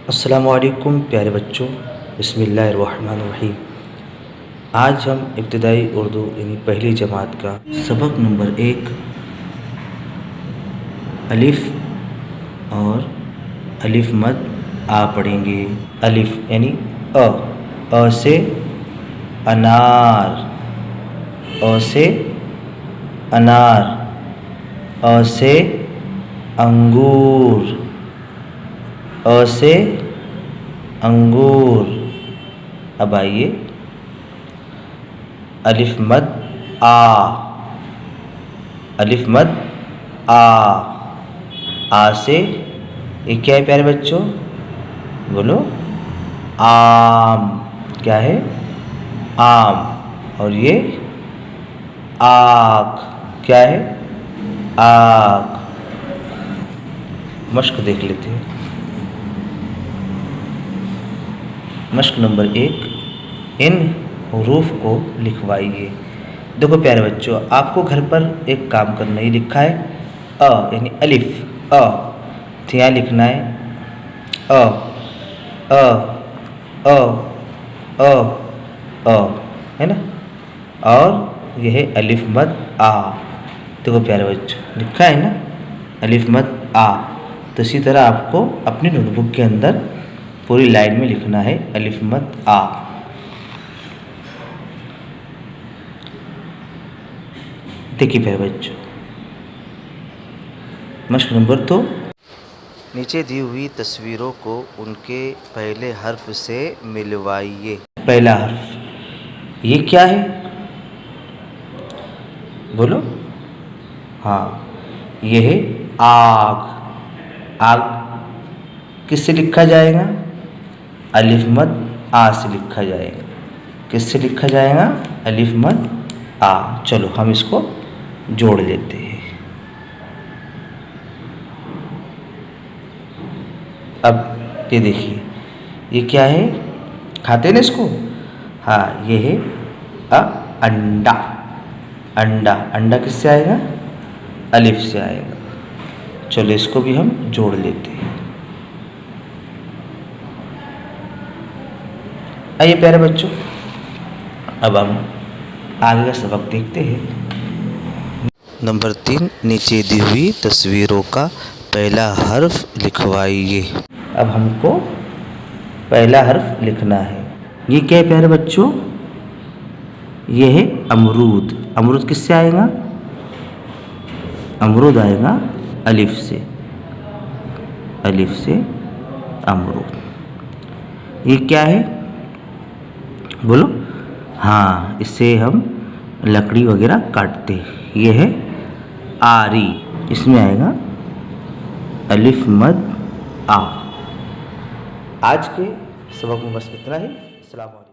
अस्सलामुअलैकुम प्यारे बच्चों, बिस्मिल्लाहिर्रहमानिर्रहीम। आज हम इब्तिदाई उर्दू यानी पहली जमात का सबक नंबर 1 अलिफ और अलिफ मद आ पढ़ेंगे। अलिफ यानी अ से अनार, अ से अनार, अ से अंगूर, अ से अंगूर। अब आइए अलिफ मद आ, अलिफ मद आ से ये क्या है प्यारे बच्चों? बोलो आम। क्या है? आम। और ये आग। क्या है? आग। मश्क देख लेते हैं। मश्क नंबर 1, इन हुरूफ को लिखवाइए। देखो प्यारे बच्चों, आपको घर पर एक काम करना ही लिखा है अ यानी अलिफ अ, तो यहाँ लिखना है अ अ अ अ अ, है ना। और यह है अलिफ मद आ। देखो प्यारे बच्चों, लिखा है ना अलिफ मद आ। तो इसी तरह आपको अपनी नोटबुक के अंदर पूरी लाइन में लिखना है अलिफ मद आ। देखिए प्यारे बच्चों, मश्क नंबर 2, नीचे दी हुई तस्वीरों को उनके पहले हर्फ से मिलवाइए। पहला हर्फ ये क्या है? बोलो। हाँ, ये है आग। आग किससे लिखा जाएगा? अलिफ मद आ से लिखा जाएगा। किससे लिखा जाएगा? अलिफ मद आ। चलो हम इसको जोड़ लेते हैं। अब ये देखिए, ये क्या है? खाते हैं ना इसको? हाँ, ये है अंडा। अंडा। अंडा किससे आएगा? अलिफ से आएगा। चलो इसको भी हम जोड़ लेते हैं। आइए प्यारे बच्चों, अब हम आगे का सबक देखते हैं। नंबर 3, नीचे दी हुई तस्वीरों का पहला हर्फ लिखवाइए। अब हमको पहला हर्फ लिखना है। ये क्या है प्यारे बच्चों? ये है अमरूद। अमरूद किससे आएगा? अमरूद आएगा अलिफ से। अलिफ से अमरूद। ये क्या है? बोलो। हाँ, इससे हम लकड़ी वगैरह काटते हैं। ये है आरी। इसमें आएगा अलिफ मद आ। आज के सबक में बस इतना ही। अस्सलाम वालेकुम।